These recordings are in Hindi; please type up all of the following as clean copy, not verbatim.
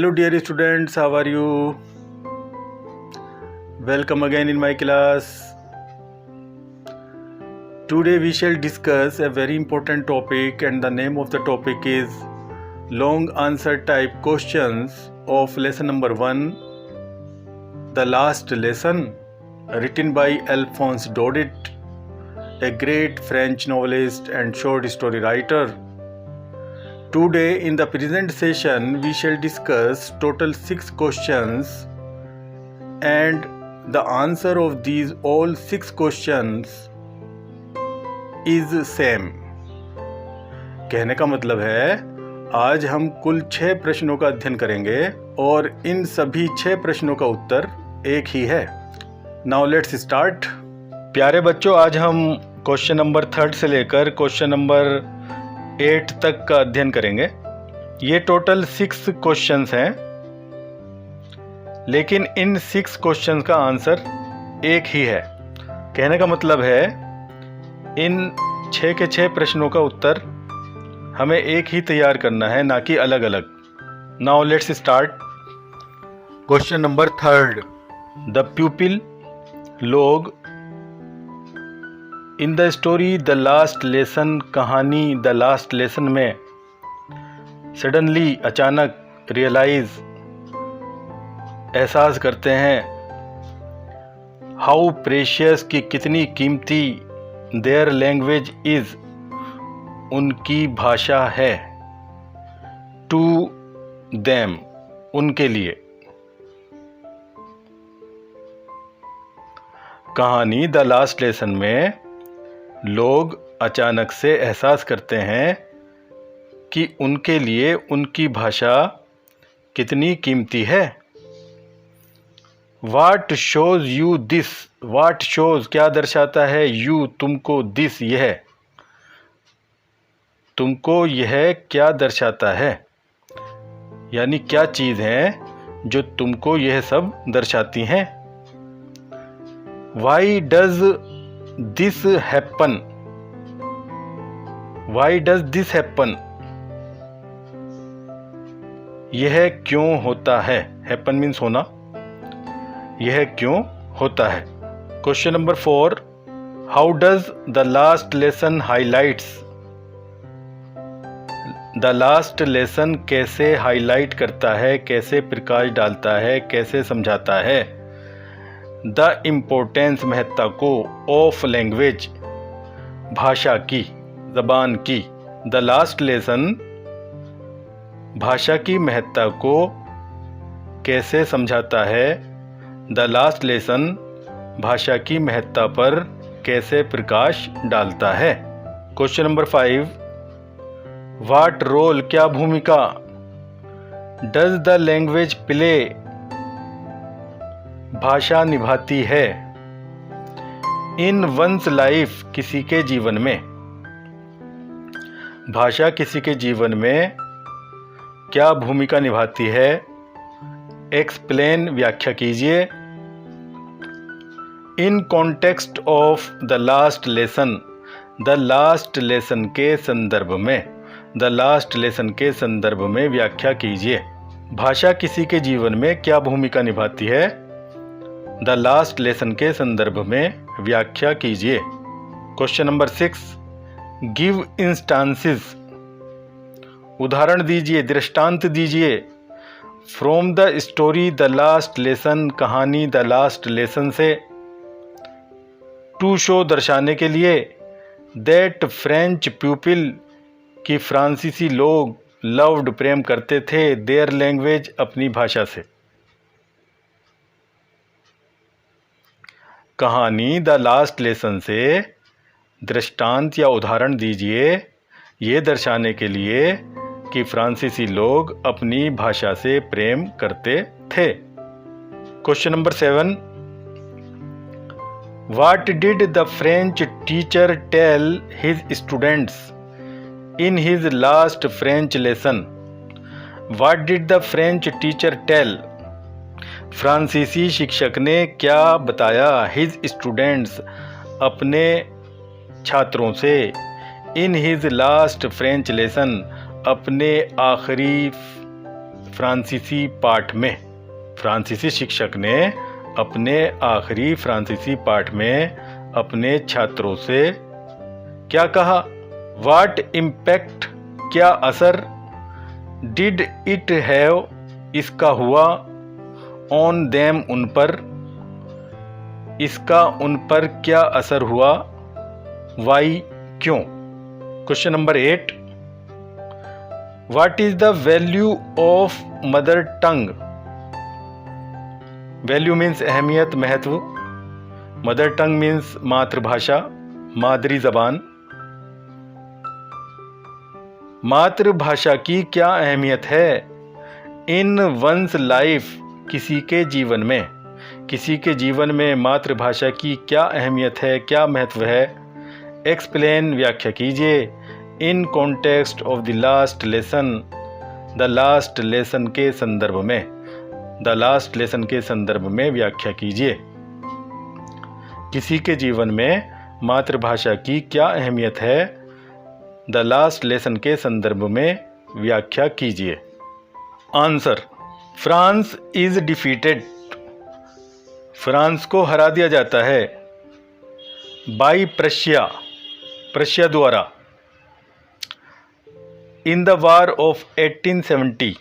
Hello dear students, how are you? Welcome again in my class. Today we shall discuss a very important topic, and the name of the topic is long answer type questions of lesson number 1, The Last Lesson, written by Alphonse Daudet, a great French novelist and short story writer. Today in the present session we shall discuss total 6 questions, and the answer of these all 6 questions is same. कहने का मतलब है आज हम कुल 6 प्रश्नों का अध्ययन करेंगे और इन सभी 6 प्रश्नों का उत्तर एक ही है. Now let's start. प्यारे बच्चों, आज हम क्वेश्चन नंबर 3 से लेकर क्वेश्चन नंबर 8 तक का अध्ययन करेंगे. ये टोटल 6 क्वेश्चंस हैं, लेकिन इन 6 क्वेश्चंस का आंसर एक ही है. कहने का मतलब है इन 6 के 6 प्रश्नों का उत्तर हमें एक ही तैयार करना है, ना कि अलग अलग. Now let's start. Question number 3. The pupil लोग in the story the last lesson, कहानी द लास्ट लेसन में सडनली, अचानक, रियलाइज, एहसास करते हैं, हाउ प्रेशियस, की कितनी कीमती, देयर लैंग्वेज इज, उनकी भाषा है, टू देम, उनके लिए. कहानी द लास्ट लेसन में लोग अचानक से एहसास करते हैं कि उनके लिए उनकी भाषा कितनी कीमती है. What shows you this, what shows क्या दर्शाता है, यू तुमको, दिस यह, तुमको यह क्या दर्शाता है, यानी क्या चीज़ है जो तुमको यह सब दर्शाती हैं. Why does this happen, why does this happen, यह क्यों होता है, हैपन मीन्स होना, यह क्यों होता है. Question number 4. How does the last lesson highlights, the last lesson कैसे हाईलाइट करता है, कैसे प्रकाश डालता है, कैसे समझाता है, द इम्पोर्टेंस, महत्ता को, ऑफ लैंग्वेज, भाषा की, ज़बान की. द लास्ट लेसन भाषा की महत्ता को कैसे समझाता है, द लास्ट लेसन भाषा की महत्ता पर कैसे प्रकाश डालता है. Question number 5. वाट रोल, क्या भूमिका, डज द लैंग्वेज प्ले, भाषा निभाती है, इन वंस लाइफ, किसी के जीवन में, भाषा किसी के जीवन में क्या भूमिका निभाती है, एक्सप्लेन, व्याख्या कीजिए. In context of the last lesson, the last lesson के संदर्भ में, द लास्ट लेसन के संदर्भ में व्याख्या कीजिए. भाषा किसी के जीवन में क्या भूमिका निभाती है, द लास्ट लेसन के संदर्भ में व्याख्या कीजिए. Question number 6. गिव इंस्टांसेस, उदाहरण दीजिए, दृष्टांत दीजिए, from the story the last lesson, कहानी द लास्ट लेसन से, टू शो, दर्शाने के लिए, दैट फ्रेंच पीपल, कि फ्रांसीसी लोग, लव्ड, प्रेम करते थे, देयर लैंग्वेज, अपनी भाषा से. कहानी द लास्ट लेसन से दृष्टांत या उदाहरण दीजिए, ये दर्शाने के लिए कि फ्रांसीसी लोग अपनी भाषा से प्रेम करते थे. Question number 7. What did the French teacher tell his students in his last French lesson. What did the French teacher tell, फ्रांसीसी शिक्षक ने क्या बताया, हिज स्टूडेंट्स, अपने छात्रों से, इन हिज लास्ट फ्रेंच लेसन, अपने आखिरी फ्रांसीसी पाठ में, फ्रांसीसी शिक्षक ने अपने आखिरी फ्रांसीसी पाठ में अपने छात्रों से क्या कहा? व्हाट इम्पैक्ट, क्या असर, डिड इट हैव, इसका हुआ, ऑन देम, उन पर, इसका उन पर क्या असर हुआ, वाई, क्यों। Question number 8, what is the value of mother tongue? Value means अहमियत, महत्व, मदर टंग मीन्स मातृभाषा, मादरी जबान। मातृभाषा की क्या अहमियत है? इन वंस लाइफ, किसी के जीवन में, किसी के जीवन में मातृभाषा की क्या अहमियत है, क्या महत्व है। एक्सप्लेन, व्याख्या कीजिए। In context of the last lesson, the last lesson के संदर्भ में, द लास्ट लेसन के संदर्भ में व्याख्या कीजिए। किसी के जीवन में मातृभाषा की क्या अहमियत है, द लास्ट लेसन के संदर्भ में व्याख्या कीजिए। Answer, France is defeated, France को हरा दिया जाता है। बाई प्रशिया, प्रशिया द्वारा। इन द वार ऑफ 1870,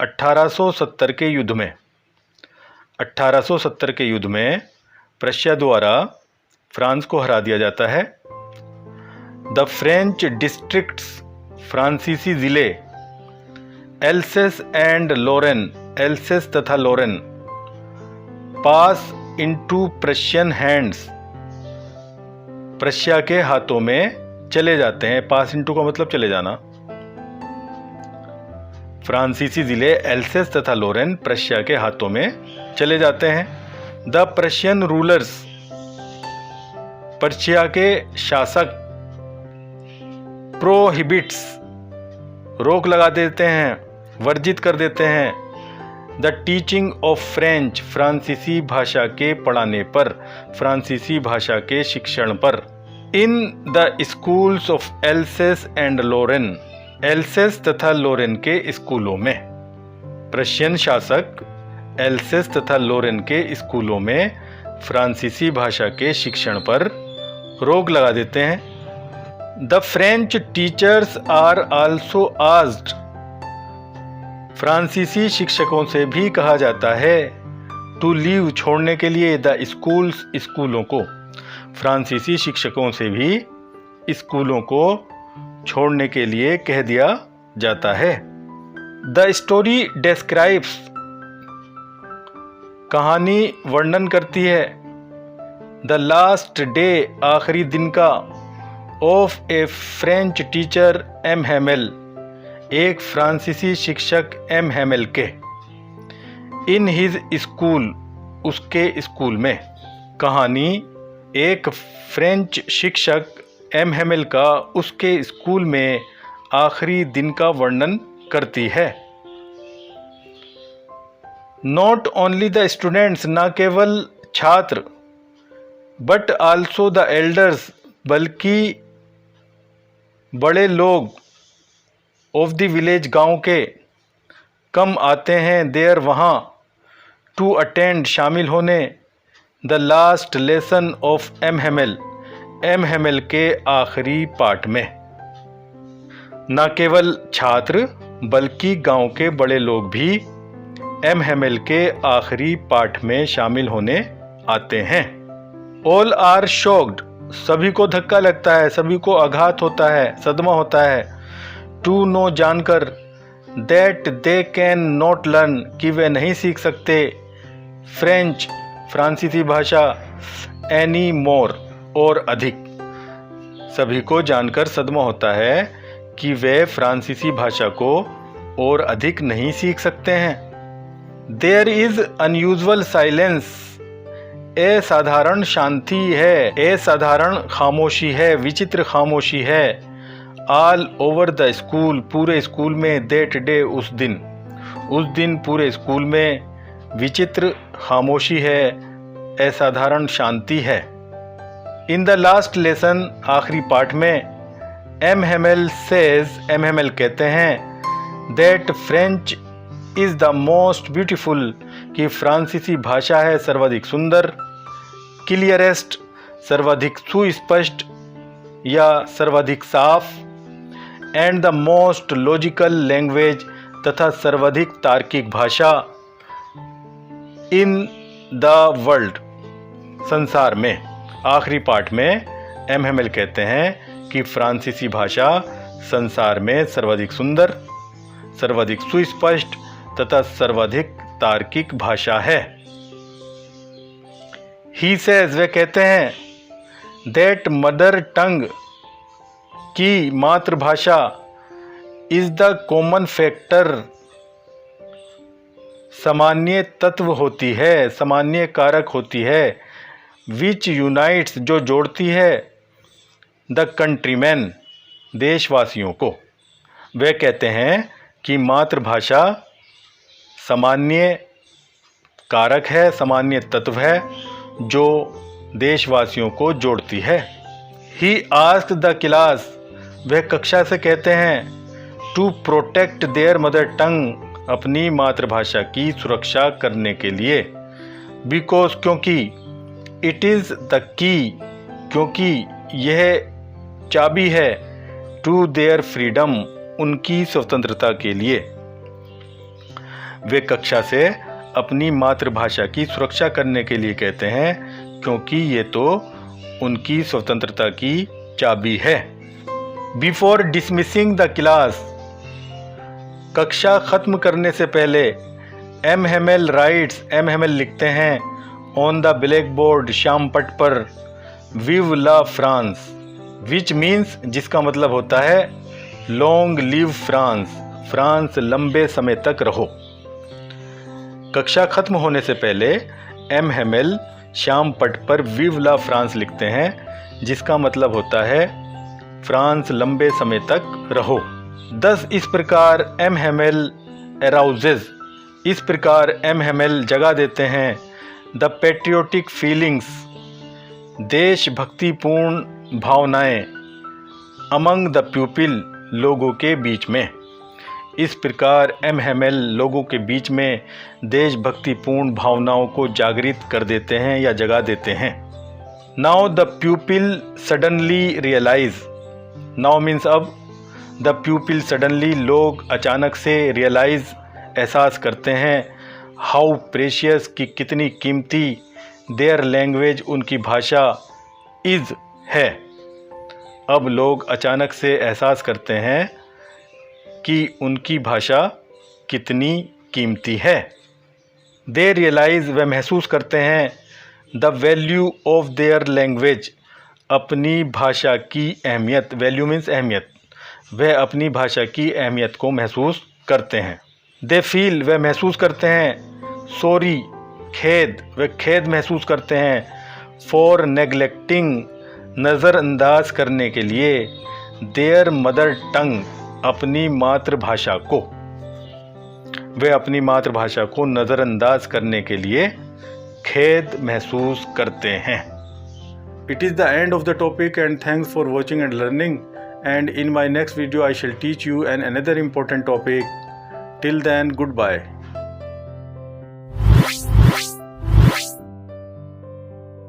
1870 के युद्ध में, 1870 के युद्ध में प्रशिया द्वारा फ्रांस को हरा दिया जाता है। द फ्रेंच डिस्ट्रिक्ट्स, फ्रांसीसी जिले, एल्सेस एंड लोरेन, एल्सेस तथा Lorraine, pass into Prussian hands, Prussia के हाथों में चले जाते हैं। पास इनटू का मतलब चले जाना। फ्रांसीसी जिले एल्सेस तथा लोरेन प्रशिया के हाथों में चले जाते हैं। द प्रशियन रूलर्स, पर्शिया के शासक, प्रोहिबिट्स, रोक लगा देते हैं, वर्जित कर देते हैं। द टीचिंग ऑफ फ्रेंच, फ्रांसीसी भाषा के पढ़ाने पर, फ्रांसीसी भाषा के शिक्षण पर। In the schools of Alsace and Lorraine, Alsace तथा लोरेन के स्कूलों में। प्रशियन शासक एल्सेस तथा लोरेन के स्कूलों में फ्रांसीसी भाषा के शिक्षण पर रोक लगा देते हैं। The French teachers are also asked, फ्रांसीसी शिक्षकों से भी कहा जाता है, टू लीव, छोड़ने के लिए, द स्कूल्स, स्कूलों को। फ्रांसीसी शिक्षकों से भी स्कूलों को छोड़ने के लिए कह दिया जाता है। द स्टोरी डिस्क्राइब्स, कहानी वर्णन करती है। द लास्ट डे, आखिरी दिन का, of a French teacher M Hamel, एक फ्रांसीसी शिक्षक एम हेमेल के। इन हिज स्कूल, उसके स्कूल में। कहानी एक फ्रेंच शिक्षक एम हेमेल का उसके स्कूल में आखिरी दिन का वर्णन करती है। नॉट ओनली द स्टूडेंट्स, न केवल छात्र, बट आल्सो द एल्डर्स, बल्कि बड़े लोग, ऑफ द विलेज, गांव के, कम आते हैं, देयर, वहाँ, टू अटेंड, शामिल होने, the last lesson of M Hamel, M Hamel के आखिरी पाठ में। न केवल छात्र बल्कि गांव के बड़े लोग भी एम हेमेल के आखिरी पाठ में शामिल होने आते हैं। ऑल आर शॉक्ड, सभी को धक्का लगता है, सभी को आघात होता है, सदमा होता है। टू नो, जानकर, that they can not learn, कि वे नहीं सीख सकते, फ्रेंच, फ्रांसीसी भाषा, एनी मोर, और अधिक। सभी को जानकर सदमा होता है कि वे फ्रांसीसी भाषा को और अधिक नहीं सीख सकते हैं। देयर इज अनयूजुअल साइलेंस, असाधारण शांति है, असाधारण खामोशी है, विचित्र खामोशी है। ऑल ओवर द स्कूल, पूरे स्कूल में, दैट डे, उस दिन पूरे स्कूल में विचित्र खामोशी है, असाधारण शांति है। इन द लास्ट लेसन, आखिरी पाठ में, M Hamel says, M Hamel कहते हैं, that French is the most beautiful कि फ्रांसीसी भाषा है सर्वाधिक सुंदर, क्लियरेस्ट सर्वाधिक सुस्पष्ट या सर्वाधिक साफ, and the most logical language तथा सर्वाधिक तार्किक भाषा इन द वर्ल्ड संसार में। आखिरी पार्ट में एमहेमेल कहते हैं कि फ्रांसीसी भाषा संसार में सर्वाधिक सुंदर, सर्वाधिक सुस्पष्ट तथा सर्वाधिक तार्किक भाषा है। ही सेज वे कहते हैं दैट मदर टंग की मातृभाषा इज द कॉमन फैक्टर सामान्य तत्व होती है, सामान्य कारक होती है, विच यूनाइट्स जो जोड़ती है द कंट्रीमैन देशवासियों को। वे कहते हैं कि मातृभाषा सामान्य कारक है, सामान्य तत्व है जो देशवासियों को जोड़ती है। ही आस्क्ड द क्लास वह कक्षा से कहते हैं to protect their mother tongue अपनी मातृभाषा की सुरक्षा करने के लिए, बिकॉज क्योंकि इट इज़ द की क्योंकि यह चाबी है, टू देयर फ्रीडम उनकी स्वतंत्रता के लिए। वे कक्षा से अपनी मातृभाषा की सुरक्षा करने के लिए कहते हैं क्योंकि ये तो उनकी स्वतंत्रता की चाबी है। बिफोर डिसमिसिंग द क्लास कक्षा खत्म करने से पहले एमहेमेल राइट्स एमहेमेल लिखते हैं on the black board Shyam पट पर विव ला फ्रांस विच मीन्स जिसका मतलब होता है लॉन्ग लिव फ्रांस, फ्रांस लंबे समय तक रहो। कक्षा खत्म होने से पहले एमहेमेल श्याम पट पर विव ला फ्रांस लिखते हैं जिसका मतलब होता है फ्रांस लंबे समय तक रहो। दस इस प्रकार एमहेमेल एराउजेज इस प्रकार एमहेमेल जगा देते हैं द पेट्रियोटिक फीलिंग्स देशभक्तिपूर्ण भावनाएं अमंग द प्यूपिल लोगों के बीच में। इस प्रकार एमहेमेल लोगों के बीच में देशभक्तिपूर्ण भावनाओं को जागृत कर देते हैं या जगा देते हैं। Now the pupil suddenly realise now means अब द प्यूपिल सडनली लोग अचानक से रियलाइज एहसास करते हैं हाउ प्रेशियस की कितनी कीमती देयर लैंग्वेज उनकी भाषा इज़ है। अब लोग अचानक से एहसास करते हैं कि उनकी भाषा कितनी कीमती है। दे रियलाइज वे महसूस करते हैं the value of their language अपनी भाषा की अहमियत, वैल्यू मीन्स अहमियत, वह अपनी भाषा की अहमियत को महसूस करते हैं। दे फील वे महसूस करते हैं सॉरी खेद वे खेद महसूस करते हैं फॉर नेग्लेक्टिंग नज़रअंदाज करने के लिए देयर मदर टंग अपनी मातृभाषा को, वे अपनी मातृभाषा को नज़रअंदाज करने के लिए खेद महसूस करते हैं। It is the end of the topic and thanks for watching and learning, and in my next video I shall teach you another important topic. Till then, goodbye.